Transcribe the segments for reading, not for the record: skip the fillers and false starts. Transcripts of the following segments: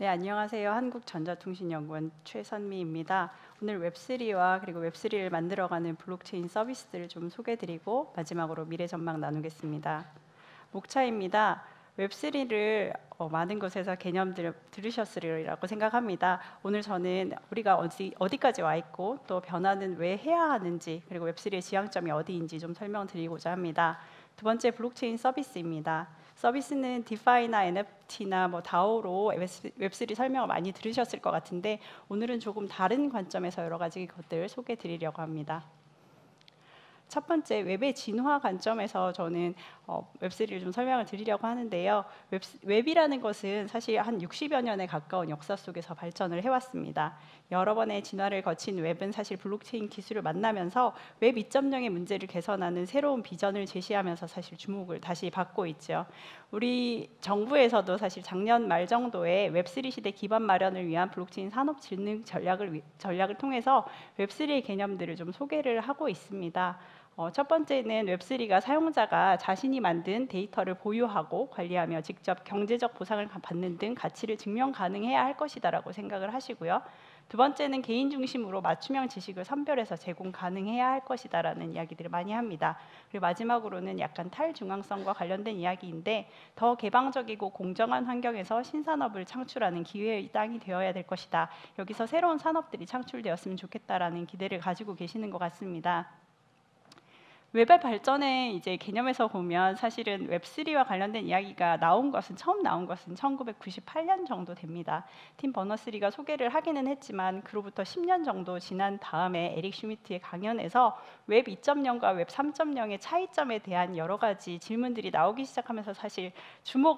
네, 안녕하세요. 한국전자통신연구원 최선미입니다. 오늘 웹3와 그리고 웹3를 만들어가는 블록체인 서비스들을 좀 소개해드리고 마지막으로 미래 전망 나누겠습니다. 목차입니다. 웹3를 많은 곳에서 개념들 들으셨으리라고 생각합니다. 오늘 저는 우리가 어디까지 와 있고 또 변화는 왜 해야 하는지 그리고 웹3의 지향점이 어디인지 좀 설명드리고자 합니다. 두 번째 블록체인 서비스입니다. 서비스는 디파이나 NFT나 DAO로 웹3 설명을 많이 들으셨을 것 같은데 오늘은 조금 다른 관점에서 여러 가지 것들을 소개해 드리려고 합니다. 첫 번째, 웹의 진화 관점에서 저는 웹3를 좀 설명을 드리려고 하는데요. 웹이라는 것은 사실 한 60여 년에 가까운 역사 속에서 발전을 해왔습니다. 여러 번의 진화를 거친 웹은 사실 블록체인 기술을 만나면서 웹 2.0의 문제를 개선하는 새로운 비전을 제시하면서 사실 주목을 다시 받고 있죠. 우리 정부에서도 사실 작년 말 정도에 웹3 시대 기반 마련을 위한 블록체인 산업 진흥 전략을 통해서 웹3의 개념들을 좀 소개를 하고 있습니다. 첫 번째는 웹3가 사용자가 자신이 만든 데이터를 보유하고 관리하며 직접 경제적 보상을 받는 등 가치를 증명 가능해야 할 것이다라고 생각을 하시고요. 두 번째는 개인 중심으로 맞춤형 지식을 선별해서 제공 가능해야 할 것이다라는 이야기들을 많이 합니다. 그리고 마지막으로는 약간 탈중앙성과 관련된 이야기인데 더 개방적이고 공정한 환경에서 신산업을 창출하는 기회의 땅이 되어야 될 것이다. 여기서 새로운 산업들이 창출되었으면 좋겠다라는 기대를 가지고 계시는 것 같습니다. 웹의 발전의 이제 개념에서 보면 사실은 웹3와 관련된 이야기가 처음 나온 것은 1998년 정도 됩니다. 팀 버너스리가 소개를 하기는 했지만 그로부터 10년 정도 지난 다음에 에릭 슈미트의 강연에서 웹 2.0과 웹 3.0의 차이점에 대한 여러 가지 질문들이 나오기 시작하면서 사실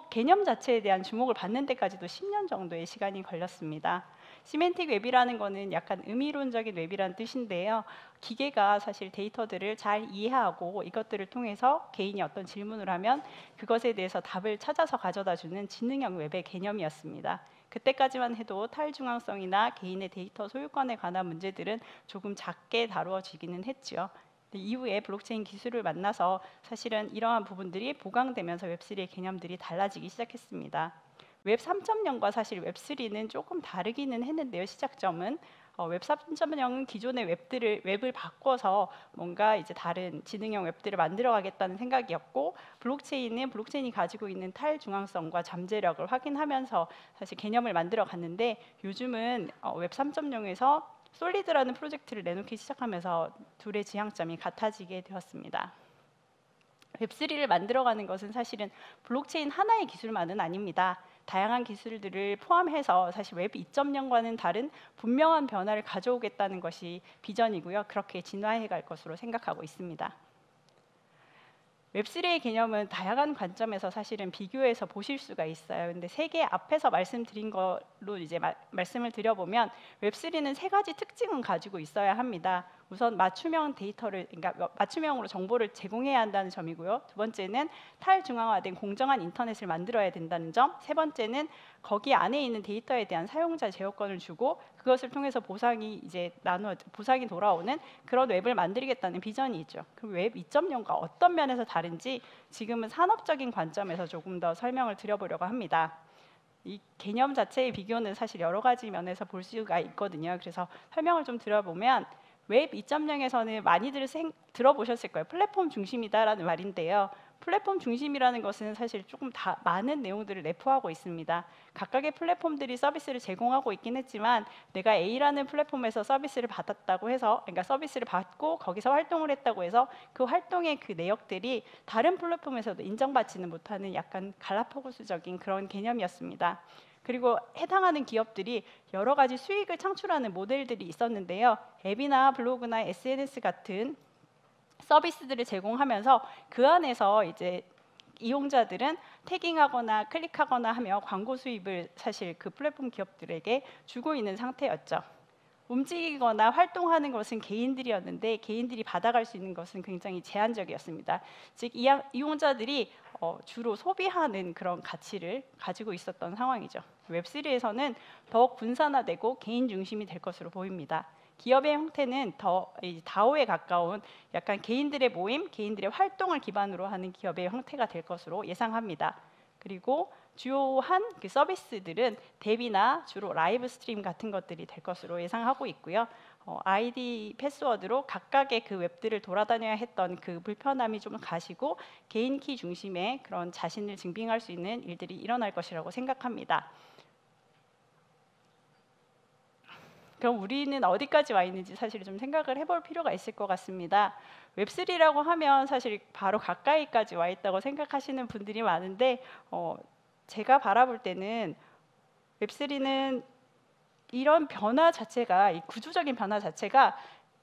개념 자체에 대한 주목을 받는 데까지도 10년 정도의 시간이 걸렸습니다. 시멘틱 웹이라는 거는 약간 의미론적인 웹이라는 뜻인데요. 기계가 사실 데이터들을 잘 이해하고 이것들을 통해서 개인이 어떤 질문을 하면 그것에 대해서 답을 찾아서 가져다주는 지능형 웹의 개념이었습니다. 그때까지만 해도 탈중앙성이나 개인의 데이터 소유권에 관한 문제들은 조금 작게 다루어지기는 했죠. 이후에 블록체인 기술을 만나서 사실은 이러한 부분들이 보강되면서 웹3의 개념들이 달라지기 시작했습니다. 웹 3.0과 사실 웹 3는 조금 다르기는 했는데요. 시작점은 웹 3.0은 기존의 웹을 바꿔서 뭔가 이제 다른 지능형 웹들을 만들어가겠다는 생각이었고, 블록체인이 가지고 있는 탈중앙성과 잠재력을 확인하면서 사실 개념을 만들어 갔는데, 요즘은 웹 3.0에서 솔리드라는 프로젝트를 내놓기 시작하면서 둘의 지향점이 같아지게 되었습니다. 웹3를 만들어가는 것은 사실은 블록체인 하나의 기술만은 아닙니다. 다양한 기술들을 포함해서 사실 웹 2.0과는 다른 분명한 변화를 가져오겠다는 것이 비전이고요. 그렇게 진화해 갈 것으로 생각하고 있습니다. 웹3의 개념은 다양한 관점에서 사실은 비교해서 보실 수가 있어요. 근데 세 개 앞에서 말씀드린 걸로 이제 말씀을 드려보면 웹3는 세 가지 특징은 가지고 있어야 합니다. 우선 그러니까 맞춤형으로 정보를 제공해야 한다는 점이고요. 두 번째는 탈중앙화된 공정한 인터넷을 만들어야 된다는 점. 세 번째는 거기 안에 있는 데이터에 대한 사용자 제어권을 주고 그것을 통해서 보상이 돌아오는 그런 웹을 만들겠다는 비전이 있죠. 그럼 웹 2.0과 어떤 면에서 다른지 지금은 산업적인 관점에서 조금 더 설명을 드려보려고 합니다. 이 개념 자체의 비교는 사실 여러 가지 면에서 볼 수가 있거든요. 그래서 설명을 좀 드려보면 웹 2.0에서는 많이들 들어보셨을 거예요. 플랫폼 중심이다라는 말인데요. 플랫폼 중심이라는 것은 사실 조금 다 많은 내용들을 내포하고 있습니다. 각각의 플랫폼들이 서비스를 제공하고 있긴 했지만 내가 A라는 플랫폼에서 서비스를 받았다고 해서, 그러니까 서비스를 받고 거기서 활동을 했다고 해서 그 활동의 그 내역들이 다른 플랫폼에서도 인정받지는 못하는 약간 갈라파고스적인 그런 개념이었습니다. 그리고 해당하는 기업들이 여러 가지 수익을 창출하는 모델들이 있었는데요. 앱이나 블로그나 SNS 같은 서비스들을 제공하면서 그 안에서 이제 이용자들은 태깅하거나 클릭하거나 하며 광고 수입을 사실 그 플랫폼 기업들에게 주고 있는 상태였죠. 움직이거나 활동하는 것은 개인들이었는데 개인들이 받아갈 수 있는 것은 굉장히 제한적이었습니다. 즉 이용자들이 주로 소비하는 그런 가치를 가지고 있었던 상황이죠. 웹3에서는 더욱 분산화되고 개인 중심이 될 것으로 보입니다. 기업의 형태는 더 다오에 가까운 약간 개인들의 모임, 개인들의 활동을 기반으로 하는 기업의 형태가 될 것으로 예상합니다. 그리고 주요한 그 서비스들은 대비나 주로 라이브 스트림 같은 것들이 될 것으로 예상하고 있고요. 아이디 패스워드로 각각의 그 웹들을 돌아다녀야 했던 그 불편함이 좀 가시고 개인 키 중심의 그런 자신을 증빙할 수 있는 일들이 일어날 것이라고 생각합니다. 그럼 우리는 어디까지 와 있는지 사실 좀 생각을 해볼 필요가 있을 것 같습니다. 웹3라고 하면 사실 바로 가까이까지 와 있다고 생각하시는 분들이 많은데 제가 바라볼 때는 웹3는 이런 변화 자체가, 이 구조적인 변화 자체가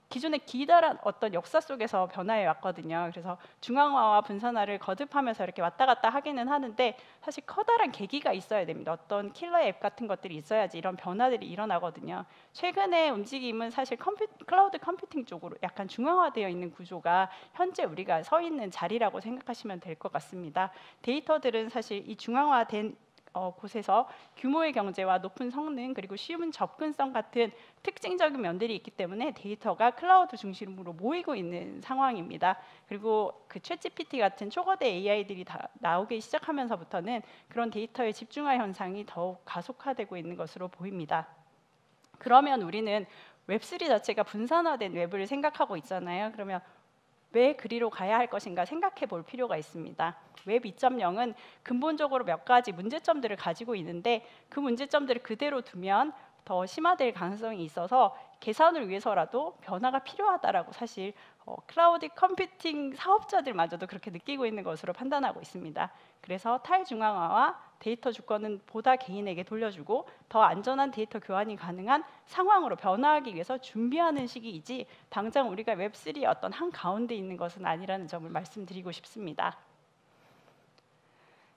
기존의 기다란 어떤 역사 속에서 변화해 왔거든요. 그래서 중앙화와 분산화를 거듭하면서 이렇게 왔다 갔다 하기는 하는데 사실 커다란 계기가 있어야 됩니다. 어떤 킬러 앱 같은 것들이 있어야지 이런 변화들이 일어나거든요. 최근의 움직임은 사실 클라우드 컴퓨팅 쪽으로 약간 중앙화되어 있는 구조가 현재 우리가 서 있는 자리라고 생각하시면 될 것 같습니다. 데이터들은 사실 이 중앙화된 곳에서 규모의 경제와 높은 성능 그리고 쉬운 접근성 같은 특징적인 면들이 있기 때문에 데이터가 클라우드 중심으로 모이고 있는 상황입니다. 그리고 그 챗GPT 같은 초거대 AI들이 다 나오기 시작하면서부터는 그런 데이터의 집중화 현상이 더욱 가속화되고 있는 것으로 보입니다. 그러면 우리는 웹3 자체가 분산화된 웹을 생각하고 있잖아요. 그러면 왜 그리로 가야 할 것인가 생각해 볼 필요가 있습니다. 웹 2.0은 근본적으로 몇 가지 문제점들을 가지고 있는데 그 문제점들을 그대로 두면 더 심화될 가능성이 있어서 개선을 위해서라도 변화가 필요하다라고 사실 클라우드 컴퓨팅 사업자들마저도 그렇게 느끼고 있는 것으로 판단하고 있습니다. 그래서 탈중앙화와 데이터 주권은 보다 개인에게 돌려주고 더 안전한 데이터 교환이 가능한 상황으로 변화하기 위해서 준비하는 시기이지 당장 우리가 웹3의 어떤 한가운데 있는 것은 아니라는 점을 말씀드리고 싶습니다.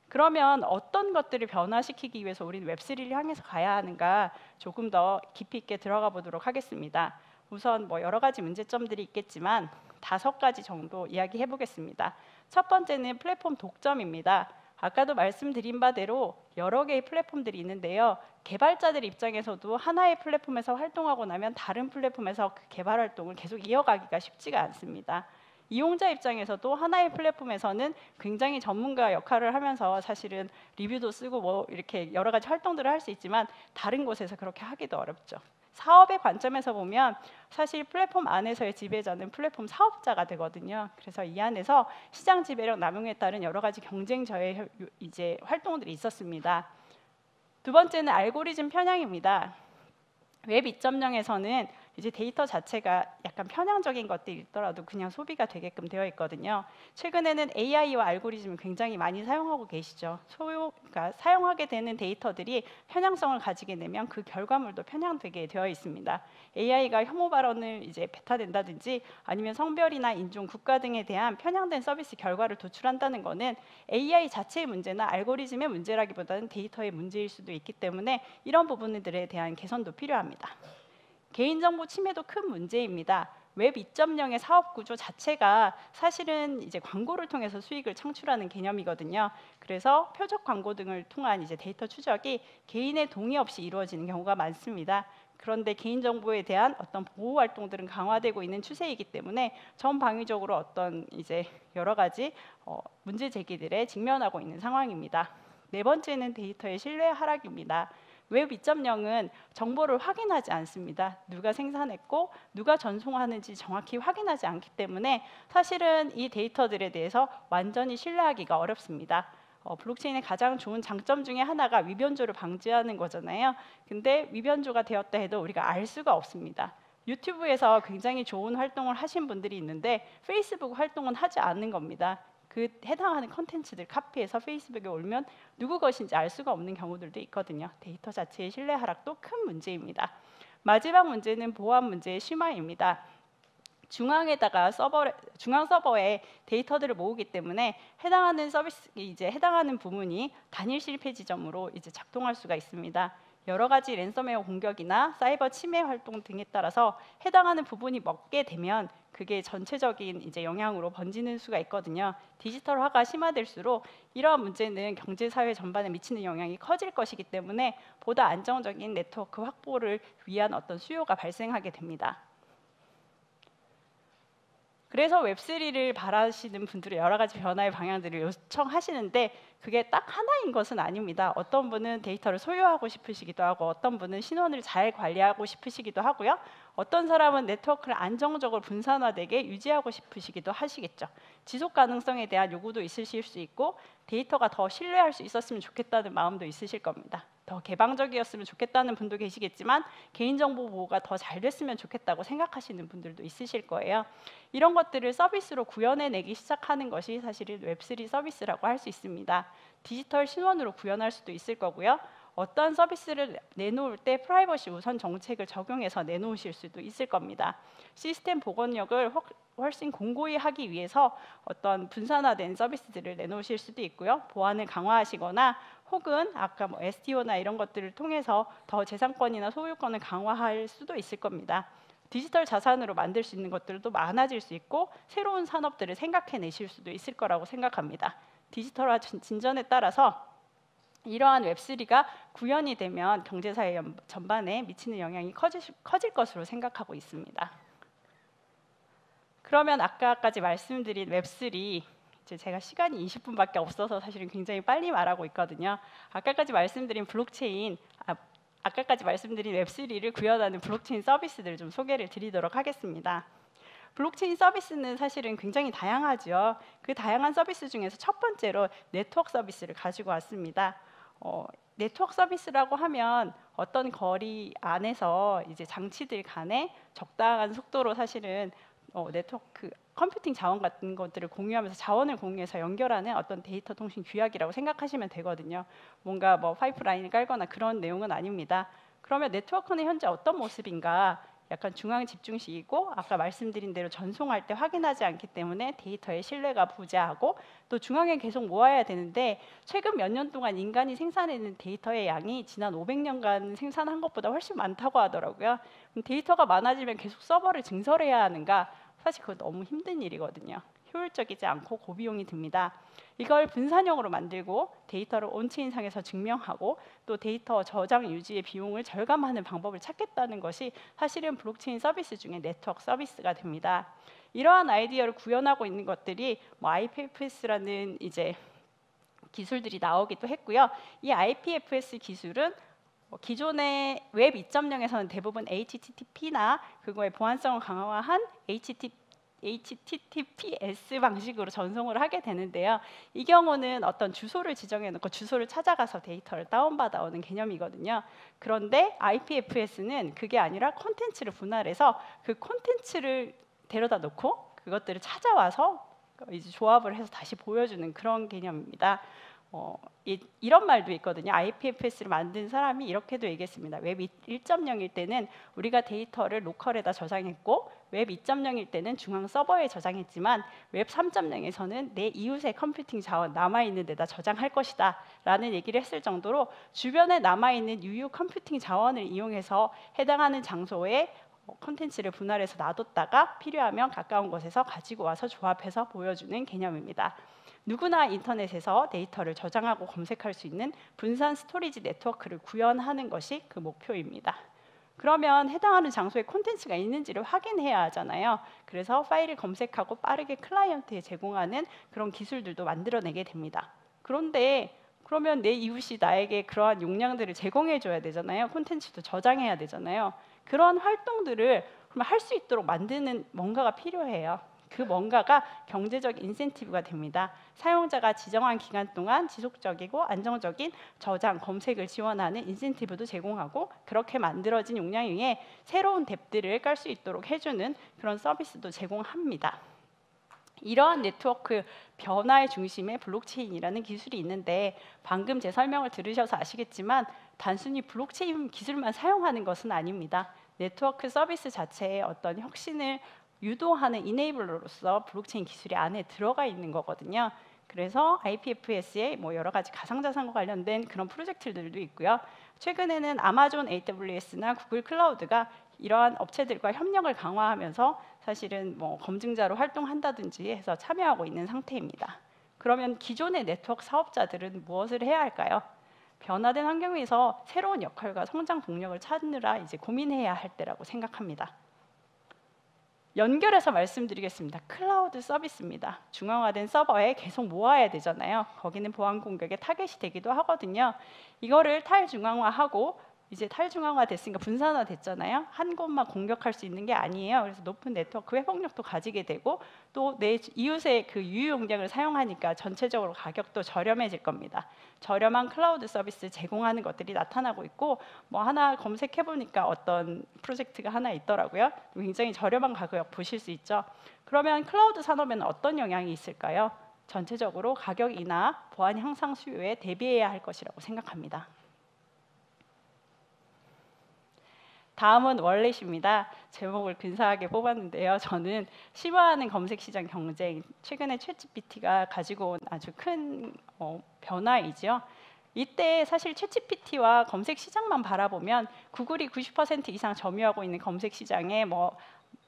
그러면 어떤 것들을 변화시키기 위해서 우리는 웹3를 향해서 가야 하는가 조금 더 깊이 있게 들어가 보도록 하겠습니다. 우선 여러 가지 문제점들이 있겠지만 5가지 정도 이야기해 보겠습니다. 첫 번째는 플랫폼 독점입니다. 아까도 말씀드린 바대로 여러 개의 플랫폼들이 있는데요. 개발자들 입장에서도 하나의 플랫폼에서 활동하고 나면 다른 플랫폼에서 그 개발 활동을 계속 이어가기가 쉽지가 않습니다. 이용자 입장에서도 하나의 플랫폼에서는 굉장히 전문가 역할을 하면서 사실은 리뷰도 쓰고 이렇게 여러 가지 활동들을 할 수 있지만 다른 곳에서 그렇게 하기도 어렵죠. 사업의 관점에서 보면 사실 플랫폼 안에서의 지배자는 플랫폼 사업자가 되거든요. 그래서 이 안에서 시장 지배력 남용에 따른 여러 가지 경쟁자의 이제 활동들이 있었습니다. 두 번째는 알고리즘 편향입니다. 웹 2.0에서는 이제 데이터 자체가 약간 편향적인 것들이 있더라도 그냥 소비가 되게끔 되어 있거든요. 최근에는 AI와 알고리즘을 굉장히 많이 사용하고 계시죠. 그러니까 사용하게 되는 데이터들이 편향성을 가지게 되면 그 결과물도 편향되게 되어 있습니다. AI가 혐오 발언을 이제 배타된다든지 아니면 성별이나 인종, 국가 등에 대한 편향된 서비스 결과를 도출한다는 것은 AI 자체의 문제나 알고리즘의 문제라기보다는 데이터의 문제일 수도 있기 때문에 이런 부분들에 대한 개선도 필요합니다. 개인정보 침해도 큰 문제입니다. 웹 2.0의 사업 구조 자체가 사실은 이제 광고를 통해서 수익을 창출하는 개념이거든요. 그래서 표적 광고 등을 통한 이제 데이터 추적이 개인의 동의 없이 이루어지는 경우가 많습니다. 그런데 개인정보에 대한 어떤 보호 활동들은 강화되고 있는 추세이기 때문에 전방위적으로 어떤 이제 여러 가지 문제 제기들에 직면하고 있는 상황입니다. 네 번째는 데이터의 신뢰 하락입니다. 웹 2.0은 정보를 확인하지 않습니다. 누가 생산했고 누가 전송하는지 정확히 확인하지 않기 때문에 사실은 이 데이터들에 대해서 완전히 신뢰하기가 어렵습니다. 블록체인의 가장 좋은 장점 중에 하나가 위변조를 방지하는 거잖아요. 근데 위변조가 되었다 해도 우리가 알 수가 없습니다. 유튜브에서 굉장히 좋은 활동을 하신 분들이 있는데 페이스북 활동은 하지 않는 겁니다. 그 해당하는 컨텐츠들 카피해서 페이스북에 올면 누구 것인지 알 수가 없는 경우들도 있거든요. 데이터 자체의 신뢰 하락도 큰 문제입니다. 마지막 문제는 보안 문제의 심화입니다. 중앙에다가 중앙 서버에 데이터들을 모으기 때문에 해당하는 서비스 이제 해당하는 부문이 단일 실패 지점으로 이제 작동할 수가 있습니다. 여러 가지 랜섬웨어 공격이나 사이버 침해 활동 등에 따라서 해당하는 부분이 먹게 되면 그게 전체적인 이제 영향으로 번지는 수가 있거든요. 디지털화가 심화될수록 이러한 문제는 경제 사회 전반에 미치는 영향이 커질 것이기 때문에 보다 안정적인 네트워크 확보를 위한 어떤 수요가 발생하게 됩니다. 그래서 웹3를 바라시는 분들의 여러 가지 변화의 방향들을 요청하시는데 그게 딱 하나인 것은 아닙니다. 어떤 분은 데이터를 소유하고 싶으시기도 하고 어떤 분은 신원을 잘 관리하고 싶으시기도 하고요. 어떤 사람은 네트워크를 안정적으로 분산화되게 유지하고 싶으시기도 하시겠죠. 지속 가능성에 대한 요구도 있으실 수 있고 데이터가 더 신뢰할 수 있었으면 좋겠다는 마음도 있으실 겁니다. 더 개방적이었으면 좋겠다는 분도 계시겠지만 개인정보 보호가 더 잘 됐으면 좋겠다고 생각하시는 분들도 있으실 거예요. 이런 것들을 서비스로 구현해내기 시작하는 것이 사실은 웹3 서비스라고 할 수 있습니다. 디지털 신원으로 구현할 수도 있을 거고요. 어떤 서비스를 내놓을 때 프라이버시 우선 정책을 적용해서 내놓으실 수도 있을 겁니다. 시스템 복원력을 훨씬 공고히 하기 위해서 어떤 분산화된 서비스들을 내놓으실 수도 있고요. 보안을 강화하시거나 혹은 아까 뭐 STO나 이런 것들을 통해서 더 재산권이나 소유권을 강화할 수도 있을 겁니다. 디지털 자산으로 만들 수 있는 것들도 많아질 수 있고 새로운 산업들을 생각해내실 수도 있을 거라고 생각합니다. 디지털화 진전에 따라서 이러한 웹3가 구현이 되면 경제사회 전반에 미치는 영향이 커질 것으로 생각하고 있습니다. 그러면 아까까지 말씀드린 웹3, 이제 제가 시간이 20분밖에 없어서 사실은 굉장히 빨리 말하고 있거든요. 아까까지 말씀드린 아까까지 말씀드린 웹3를 구현하는 블록체인 서비스들을 좀 소개를 드리도록 하겠습니다. 블록체인 서비스는 사실은 굉장히 다양하죠. 그 다양한 서비스 중에서 첫 번째로 네트워크 서비스를 가지고 왔습니다. 네트워크 서비스라고 하면 어떤 거리 안에서 이제 장치들 간에 적당한 속도로 사실은 네트워크 컴퓨팅 자원 같은 것들을 공유하면서 자원을 공유해서 연결하는 어떤 데이터 통신 규약이라고 생각하시면 되거든요. 뭔가 뭐 파이프라인을 깔거나 그런 내용은 아닙니다. 그러면 네트워크는 현재 어떤 모습인가? 약간 중앙 집중식이고 아까 말씀드린 대로 전송할 때 확인하지 않기 때문에 데이터의 신뢰가 부재하고 또 중앙에 계속 모아야 되는데 최근 몇 년 동안 인간이 생산해낸 데이터의 양이 지난 500년간 생산한 것보다 훨씬 많다고 하더라고요. 데이터가 많아지면 계속 서버를 증설해야 하는가? 사실 그거 너무 힘든 일이거든요. 효율적이지 않고 고비용이 듭니다. 이걸 분산형으로 만들고 데이터를 온체인상에서 증명하고 또 데이터 저장 유지의 비용을 절감하는 방법을 찾겠다는 것이 사실은 블록체인 서비스 중에 네트워크 서비스가 됩니다. 이러한 아이디어를 구현하고 있는 것들이 뭐 IPFS라는 이제 기술들이 나오기도 했고요. 이 IPFS 기술은 기존의 웹 2.0에서는 대부분 HTTP나 그거의 보안성을 강화한 HTTPS 방식으로 전송을 하게 되는데요. 이 경우는 어떤 주소를 지정해 놓고 주소를 찾아가서 데이터를 다운받아 오는 개념이거든요. 그런데 IPFS는 그게 아니라 콘텐츠를 분할해서 그 콘텐츠를 데려다 놓고 그것들을 찾아와서 이제 조합을 해서 다시 보여주는 그런 개념입니다. 이런 말도 있거든요. IPFS를 만든 사람이 이렇게도 얘기했습니다. 웹 1.0일 때는 우리가 데이터를 로컬에다 저장했고 웹 2.0일 때는 중앙 서버에 저장했지만 웹 3.0에서는 내 이웃의 컴퓨팅 자원 남아있는 데다 저장할 것이다 라는 얘기를 했을 정도로 주변에 남아있는 유유 컴퓨팅 자원을 이용해서 해당하는 장소에 콘텐츠를 분할해서 놔뒀다가 필요하면 가까운 곳에서 가지고 와서 조합해서 보여주는 개념입니다. 누구나 인터넷에서 데이터를 저장하고 검색할 수 있는 분산 스토리지 네트워크를 구현하는 것이 그 목표입니다. 그러면 해당하는 장소에 콘텐츠가 있는지를 확인해야 하잖아요. 그래서 파일을 검색하고 빠르게 클라이언트에 제공하는 그런 기술들도 만들어내게 됩니다. 그런데 그러면 내 이웃이 나에게 그러한 용량들을 제공해 줘야 되잖아요. 콘텐츠도 저장해야 되잖아요. 그런 활동들을 할 수 있도록 만드는 뭔가가 필요해요. 그 뭔가가 경제적 인센티브가 됩니다. 사용자가 지정한 기간 동안 지속적이고 안정적인 저장, 검색을 지원하는 인센티브도 제공하고 그렇게 만들어진 용량 위에 새로운 탭들을 깔 수 있도록 해주는 그런 서비스도 제공합니다. 이러한 네트워크 변화의 중심에 블록체인이라는 기술이 있는데 방금 제 설명을 들으셔서 아시겠지만 단순히 블록체인 기술만 사용하는 것은 아닙니다. 네트워크 서비스 자체의 어떤 혁신을 유도하는 이네이블러로서 블록체인 기술이 안에 들어가 있는 거거든요. 그래서 IPFS에 뭐 여러 가지 가상자산과 관련된 그런 프로젝트들도 있고요. 최근에는 아마존 AWS나 구글 클라우드가 이러한 업체들과 협력을 강화하면서 사실은 뭐 검증자로 활동한다든지 해서 참여하고 있는 상태입니다. 그러면 기존의 네트워크 사업자들은 무엇을 해야 할까요? 변화된 환경에서 새로운 역할과 성장 동력을 찾느라 이제 고민해야 할 때라고 생각합니다. 연결해서 말씀드리겠습니다. 클라우드 서비스입니다. 중앙화된 서버에 계속 모아야 되잖아요. 거기는 보안 공격의 타겟이 되기도 하거든요. 이거를 탈중앙화하고 이제 탈중앙화 됐으니까 분산화 됐잖아요. 한 곳만 공격할 수 있는 게 아니에요. 그래서 높은 네트워크 회복력도 가지게 되고 또 내 이웃의 그 유유 용량을 사용하니까 전체적으로 가격도 저렴해질 겁니다. 저렴한 클라우드 서비스 제공하는 것들이 나타나고 있고 뭐 하나 검색해 보니까 어떤 프로젝트가 하나 있더라고요. 굉장히 저렴한 가격 보실 수 있죠. 그러면 클라우드 산업에는 어떤 영향이 있을까요? 전체적으로 가격 인하, 보안 향상 수요에 대비해야 할 것이라고 생각합니다. 다음은 월렛입니다. 제목을 근사하게 뽑았는데요. 저는 심화하는 검색 시장 경쟁, 최근에 챗GPT가 가지고 온 아주 큰 변화이죠. 이때 사실 챗GPT와 검색 시장만 바라보면 구글이 90% 이상 점유하고 있는 검색 시장에 뭐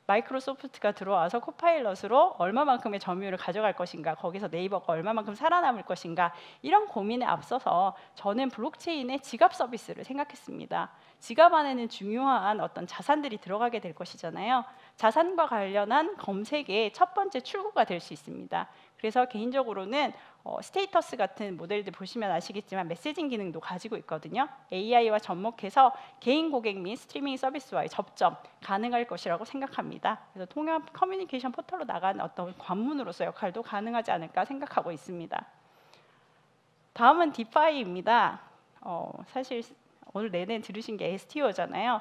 마이크로소프트가 들어와서 코파일럿으로 얼마만큼의 점유율을 가져갈 것인가, 거기서 네이버가 얼마만큼 살아남을 것인가, 이런 고민에 앞서서 저는 블록체인의 지갑 서비스를 생각했습니다. 지갑 안에는 중요한 어떤 자산들이 들어가게 될 것이잖아요. 자산과 관련한 검색의 첫 번째 출구가 될 수 있습니다. 그래서 개인적으로는 스테이터스 같은 모델들 보시면 아시겠지만 메시징 기능도 가지고 있거든요. AI와 접목해서 개인 고객 및 스트리밍 서비스와의 접점 가능할 것이라고 생각합니다. 그래서 통합 커뮤니케이션 포털로 나가는 어떤 관문으로서 역할도 가능하지 않을까 생각하고 있습니다. 다음은 디파이입니다. 사실 오늘 내내 들으신 게 STO잖아요.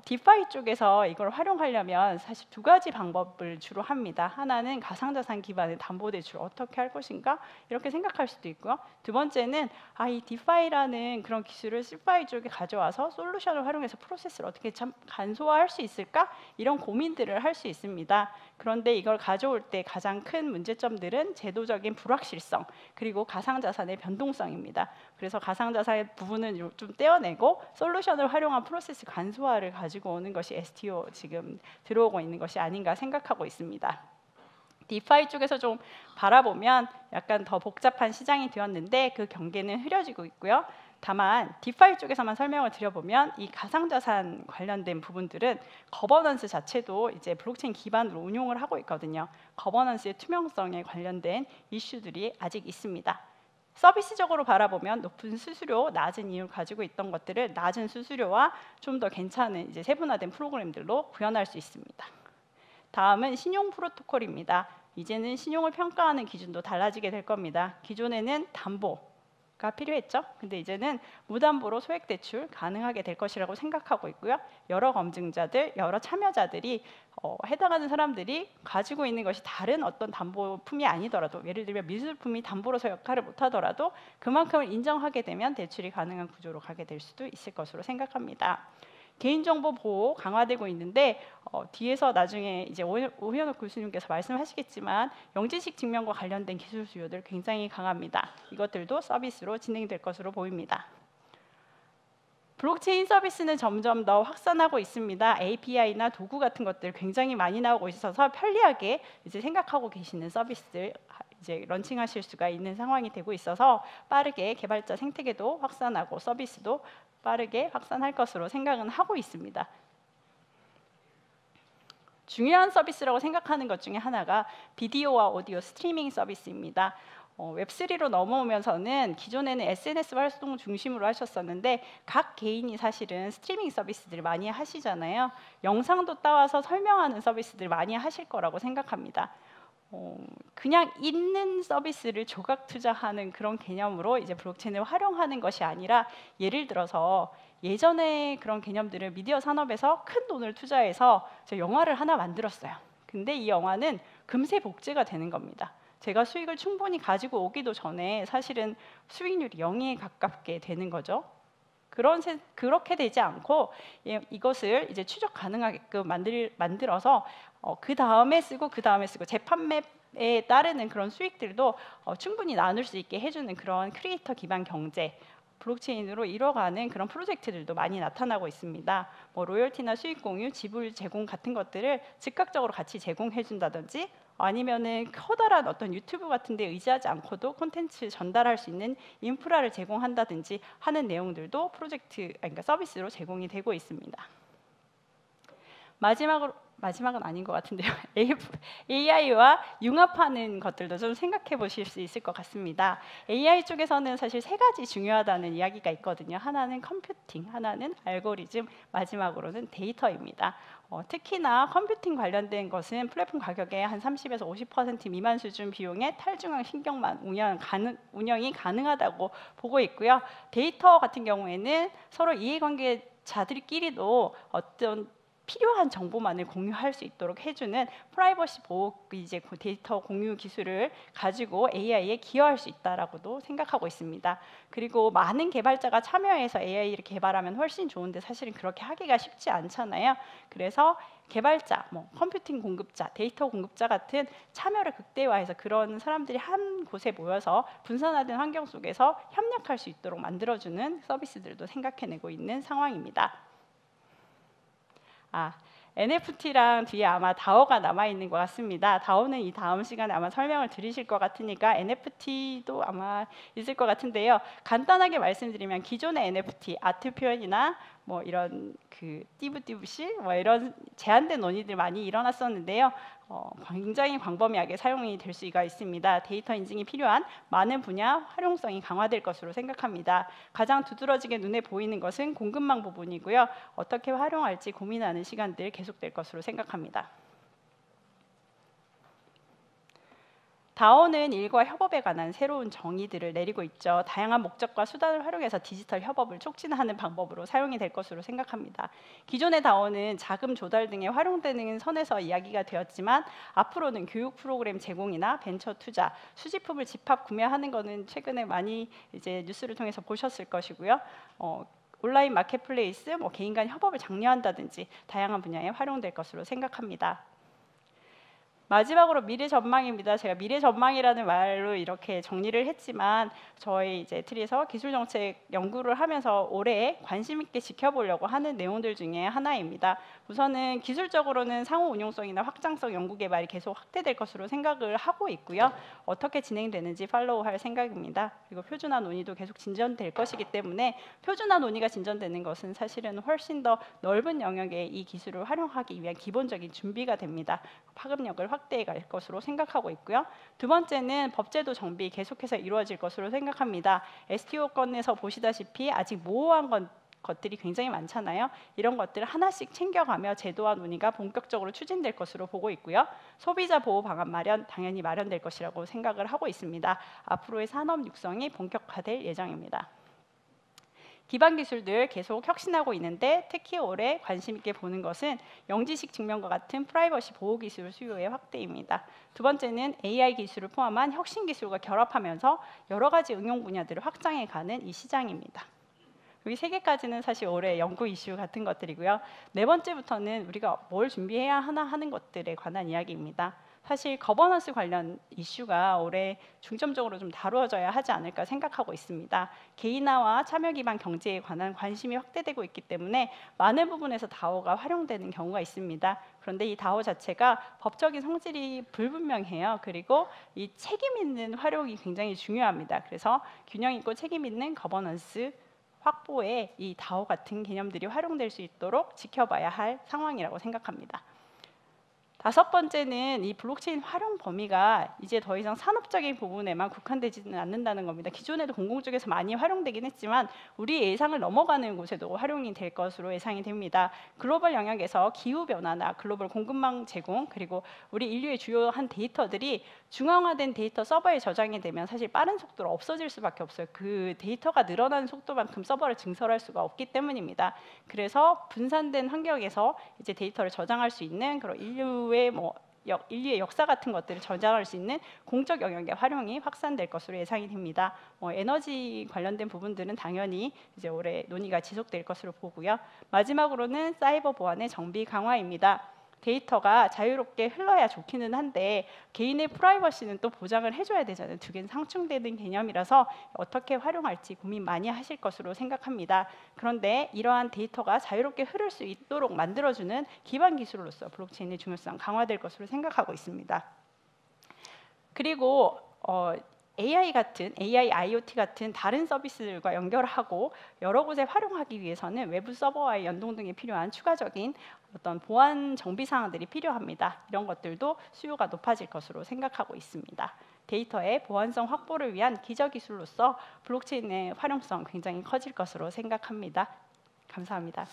디파이 쪽에서 이걸 활용하려면 사실 두 가지 방법을 주로 합니다. 하나는 가상자산 기반의 담보대출 어떻게 할 것인가 이렇게 생각할 수도 있고요. 두 번째는 이 디파이라는 그런 기술을 시파이 쪽에 가져와서 솔루션을 활용해서 프로세스를 어떻게 참 간소화할 수 있을까 이런 고민들을 할 수 있습니다. 그런데 이걸 가져올 때 가장 큰 문제점들은 제도적인 불확실성 그리고 가상자산의 변동성입니다. 그래서 가상자산의 부분은 좀 떼어내고 솔루션을 활용한 프로세스 간소화를 가지고 오는 것이 STO 지금 들어오고 있는 것이 아닌가 생각하고 있습니다. 디파이 쪽에서 좀 바라보면 약간 더 복잡한 시장이 되었는데 그 경계는 흐려지고 있고요. 다만 디파이 쪽에서만 설명을 드려보면 이 가상자산 관련된 부분들은 거버넌스 자체도 이제 블록체인 기반으로 운용을 하고 있거든요. 거버넌스의 투명성에 관련된 이슈들이 아직 있습니다. 서비스적으로 바라보면 높은 수수료, 낮은 이윤을 가지고 있던 것들을 낮은 수수료와 좀 더 괜찮은 이제 세분화된 프로그램들로 구현할 수 있습니다. 다음은 신용 프로토콜입니다. 이제는 신용을 평가하는 기준도 달라지게 될 겁니다. 기존에는 담보가 필요했죠. 근데 이제는 무담보로 소액 대출 가능하게 될 것이라고 생각하고 있고요. 여러 검증자들, 여러 참여자들이 해당하는 사람들이 가지고 있는 것이 다른 어떤 담보품이 아니더라도 예를 들면 미술품이 담보로서 역할을 못하더라도 그만큼을 인정하게 되면 대출이 가능한 구조로 가게 될 수도 있을 것으로 생각합니다. 개인정보 보호 강화되고 있는데 뒤에서 나중에 이제 오현욱 교수님께서 말씀하시겠지만 영지식 증명과 관련된 기술 수요들 굉장히 강합니다. 이것들도 서비스로 진행될 것으로 보입니다. 블록체인 서비스는 점점 더 확산하고 있습니다. API나 도구 같은 것들 굉장히 많이 나오고 있어서 편리하게 이제 생각하고 계시는 서비스들 이제 런칭하실 수가 있는 상황이 되고 있어서 빠르게 개발자 생태계도 확산하고 서비스도 빠르게 확산할 것으로 생각은 하고 있습니다. 중요한 서비스라고 생각하는 것 중에 하나가 비디오와 오디오 스트리밍 서비스입니다. 웹3로 넘어오면서는 기존에는 SNS 활동 중심으로 하셨었는데 각 개인이 사실은 스트리밍 서비스들을 많이 하시잖아요. 영상도 따와서 설명하는 서비스들 많이 하실 거라고 생각합니다. 그냥 있는 서비스를 조각 투자하는 그런 개념으로 이제 블록체인을 활용하는 것이 아니라 예를 들어서 예전에 그런 개념들을 미디어 산업에서 큰 돈을 투자해서 영화를 하나 만들었어요. 근데 이 영화는 금세 복제가 되는 겁니다. 제가 수익을 충분히 가지고 오기도 전에 사실은 수익률이 0에 가깝게 되는 거죠. 그렇게 되지 않고 이것을 이제 추적 가능하게끔 만들어서 그 다음에 쓰고 재판매에 따르는 그런 수익들도 충분히 나눌 수 있게 해주는 그런 크리에이터 기반 경제 블록체인으로 이뤄가는 그런 프로젝트들도 많이 나타나고 있습니다. 뭐 로열티나 수익 공유, 지불 제공 같은 것들을 즉각적으로 같이 제공해 준다든지 아니면은 커다란 어떤 유튜브 같은 데 의지하지 않고도 콘텐츠 전달할 수 있는 인프라를 제공한다든지 하는 내용들도 그러니까 서비스로 제공이 되고 있습니다. 마지막으로 마지막은 아닌 것 같은데요. AI와 융합하는 것들도 좀 생각해 보실 수 있을 것 같습니다. AI 쪽에서는 사실 세 가지 중요하다는 이야기가 있거든요. 하나는 컴퓨팅, 하나는 알고리즘, 마지막으로는 데이터입니다. 특히나 컴퓨팅 관련된 것은 플랫폼 가격의 한 30에서 50% 미만 수준 비용의 탈중앙 신경망 운영이 가능하다고 보고 있고요. 데이터 같은 경우에는 서로 이해관계자들끼리도 어떤 필요한 정보만을 공유할 수 있도록 해주는 프라이버시 보호 이제 데이터 공유 기술을 가지고 AI에 기여할 수 있다라고도 생각하고 있습니다. 그리고 많은 개발자가 참여해서 AI를 개발하면 훨씬 좋은데 사실은 그렇게 하기가 쉽지 않잖아요. 그래서 개발자, 컴퓨팅 공급자, 데이터 공급자 같은 참여를 극대화해서 그런 사람들이 한 곳에 모여서 분산화된 환경 속에서 협력할 수 있도록 만들어주는 서비스들도 생각해내고 있는 상황입니다. NFT랑 뒤에 아마 다오가 남아있는 것 같습니다. 다오는 이 다음 시간에 아마 설명을 드리실 것 같으니까 NFT도 아마 있을 것 같은데요. 간단하게 말씀드리면 기존의 NFT, 아트 표현이나 이런 띠부띠부실 이런 제한된 논의들 많이 일어났었는데요. 굉장히 광범위하게 사용이 될 수가 있습니다. 데이터 인증이 필요한 많은 분야 활용성이 강화될 것으로 생각합니다. 가장 두드러지게 눈에 보이는 것은 공급망 부분이고요. 어떻게 활용할지 고민하는 시간들 계속될 것으로 생각합니다. 다오는 일과 협업에 관한 새로운 정의들을 내리고 있죠. 다양한 목적과 수단을 활용해서 디지털 협업을 촉진하는 방법으로 사용이 될 것으로 생각합니다. 기존의 다오는 자금 조달 등에 활용되는 선에서 이야기가 되었지만 앞으로는 교육 프로그램 제공이나 벤처 투자, 수집품을 집합 구매하는 것은 최근에 많이 이제 뉴스를 통해서 보셨을 것이고요. 온라인 마켓플레이스, 개인 간 협업을 장려한다든지 다양한 분야에 활용될 것으로 생각합니다. 마지막으로 미래 전망입니다. 제가 미래 전망이라는 말로 이렇게 정리를 했지만 저희 이제 트리에서 기술 정책 연구를 하면서 올해 관심 있게 지켜보려고 하는 내용들 중에 하나입니다. 우선은 기술적으로는 상호 운용성이나 확장성 연구 개발이 계속 확대될 것으로 생각을 하고 있고요. 어떻게 진행되는지 팔로우할 생각입니다. 그리고 표준화 논의도 계속 진전될 것이기 때문에 표준화 논의가 진전되는 것은 사실은 훨씬 더 넓은 영역의 이 기술을 활용하기 위한 기본적인 준비가 됩니다. 파급력을 확대해 갈 것으로 생각하고 있고요. 두 번째는 법제도 정비 계속해서 이루어질 것으로 생각합니다. STO 건에서 보시다시피 아직 모호한 것들이 굉장히 많잖아요. 이런 것들을 하나씩 챙겨가며 제도화 논의가 본격적으로 추진될 것으로 보고 있고요. 소비자 보호 방안 마련 당연히 마련될 것이라고 생각을 하고 있습니다. 앞으로의 산업 육성이 본격화될 예정입니다. 기반 기술들 계속 혁신하고 있는데 특히 올해 관심 있게 보는 것은 영지식 증명과 같은 프라이버시 보호 기술 수요의 확대입니다. 두 번째는 AI 기술을 포함한 혁신 기술과 결합하면서 여러 가지 응용 분야들을 확장해가는 이 시장입니다. 여기 세 개까지는 사실 올해 연구 이슈 같은 것들이고요. 네 번째부터는 우리가 뭘 준비해야 하나 하는 것들에 관한 이야기입니다. 사실 거버넌스 관련 이슈가 올해 중점적으로 좀 다루어져야 하지 않을까 생각하고 있습니다. 개인화와 참여 기반 경제에 관한 관심이 확대되고 있기 때문에 많은 부분에서 다오가 활용되는 경우가 있습니다. 그런데 이 다오 자체가 법적인 성질이 불분명해요. 그리고 이 책임 있는 활용이 굉장히 중요합니다. 그래서 균형 있고 책임 있는 거버넌스 확보에 이 다오 같은 개념들이 활용될 수 있도록 지켜봐야 할 상황이라고 생각합니다. 다섯 번째는 이 블록체인 활용 범위가 이제 더 이상 산업적인 부분에만 국한되지는 않는다는 겁니다. 기존에도 공공 쪽에서 많이 활용되긴 했지만 우리 예상을 넘어가는 곳에도 활용이 될 것으로 예상이 됩니다. 글로벌 영역에서 기후변화나 글로벌 공급망 제공 그리고 우리 인류의 주요한 데이터들이 중앙화된 데이터 서버에 저장이 되면 사실 빠른 속도로 없어질 수밖에 없어요. 그 데이터가 늘어나는 속도만큼 서버를 증설할 수가 없기 때문입니다. 그래서 분산된 환경에서 이제 데이터를 저장할 수 있는 그런 인류의 역사 같은 것들을 저장할 수 있는 공적 영역의 활용이 확산될 것으로 예상이 됩니다. 에너지 관련된 부분들은 당연히 이제 올해 논의가 지속될 것으로 보고요. 마지막으로는 사이버 보안의 정비 강화입니다. 데이터가 자유롭게 흘러야 좋기는 한데 개인의 프라이버시는 또 보장을 해줘야 되잖아요. 두 개는 상충되는 개념이라서 어떻게 활용할지 고민 많이 하실 것으로 생각합니다. 그런데 이러한 데이터가 자유롭게 흐를 수 있도록 만들어주는 기반 기술로서 블록체인의 중요성 강화될 것으로 생각하고 있습니다. 그리고 AI, IoT 같은 다른 서비스들과 연결하고 여러 곳에 활용하기 위해서는 외부 서버와의 연동 등에 필요한 추가적인 어떤 보안 정비 사항들이 필요합니다. 이런 것들도 수요가 높아질 것으로 생각하고 있습니다. 데이터의 보안성 확보를 위한 기저 기술로서 블록체인의 활용성 굉장히 커질 것으로 생각합니다. 감사합니다.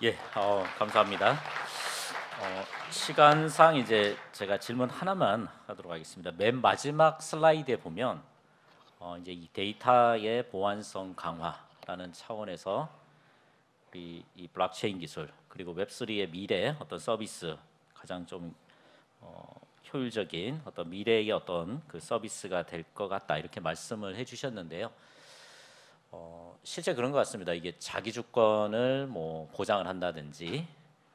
예, 감사합니다. 시간상 이제 제가 질문 하나만 하도록 하겠습니다. 맨 마지막 슬라이드에 보면 이제 이 데이터의 보안성 강화라는 차원에서 이 블록체인 기술 그리고 웹3의 미래 어떤 서비스 가장 좀 효율적인 어떤 미래의 어떤 그 서비스가 될 것 같다 이렇게 말씀을 해주셨는데요. 실제 그런 것 같습니다. 이게 자기 주권을 뭐 보장을 한다든지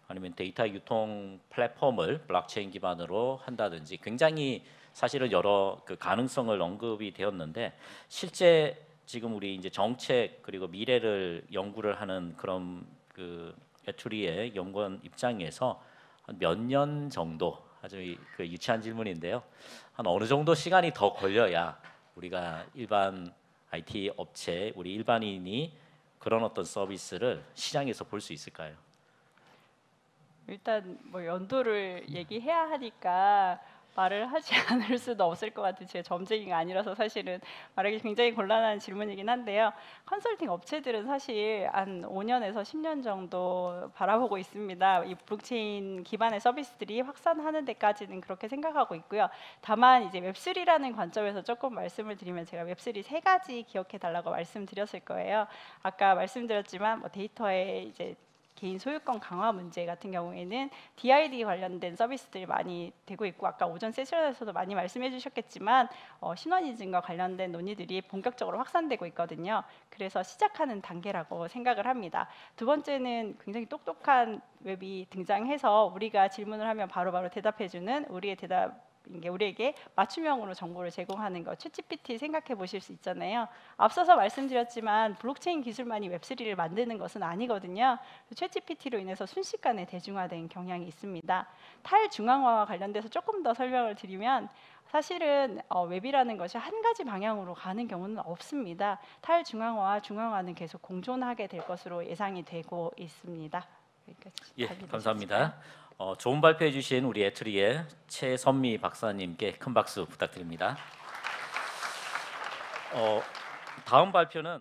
아니면 데이터 유통 플랫폼을 블록체인 기반으로 한다든지 굉장히 사실은 여러 그 가능성을 언급이 되었는데 실제 지금 우리 이제 정책 그리고 미래를 연구를 하는 그런 그 애투리의 연구원 입장에서 한 몇 년 정도 아주 그 유치한 질문인데요. 한 어느 정도 시간이 더 걸려야 우리가 일반 IT 업체 우리 일반인이 그런 어떤 서비스를 시장에서 볼 수 있을까요? 일단 뭐 연도를 얘기해야 하니까 말을 하지 않을 수도 없을 것 같은 제 점쟁이가 아니라서 사실은 말하기 굉장히 곤란한 질문이긴 한데요. 컨설팅 업체들은 사실 한 5년에서 10년 정도 바라보고 있습니다. 이 블록체인 기반의 서비스들이 확산하는 데까지는 그렇게 생각하고 있고요. 다만 이제 웹3라는 관점에서 조금 말씀을 드리면 제가 웹3 세 가지 기억해 달라고 말씀드렸을 거예요. 아까 말씀드렸지만 뭐 데이터의 이제 개인 소유권 강화 문제 같은 경우에는 DID 관련된 서비스들이 많이 되고 있고 아까 오전 세션에서도 많이 말씀해 주셨겠지만 신원 인증과 관련된 논의들이 본격적으로 확산되고 있거든요. 그래서 시작하는 단계라고 생각을 합니다. 두 번째는 굉장히 똑똑한 웹이 등장해서 우리가 질문을 하면 바로바로 대답해 주는 우리에게 맞춤형으로 정보를 제공하는 것, 챗GPT 생각해 보실 수 있잖아요. 앞서서 말씀드렸지만 블록체인 기술만이 웹3를 만드는 것은 아니거든요. 챗GPT로 인해서 순식간에 대중화된 경향이 있습니다. 탈중앙화와 관련돼서 조금 더 설명을 드리면 사실은 웹이라는 것이 한 가지 방향으로 가는 경우는 없습니다. 탈중앙화와 중앙화는 계속 공존하게 될 것으로 예상이 되고 있습니다. 예, 감사합니다. 좋은 발표해 주신 우리 애트리의 최선미 박사님께 큰 박수 부탁드립니다. 다음 발표는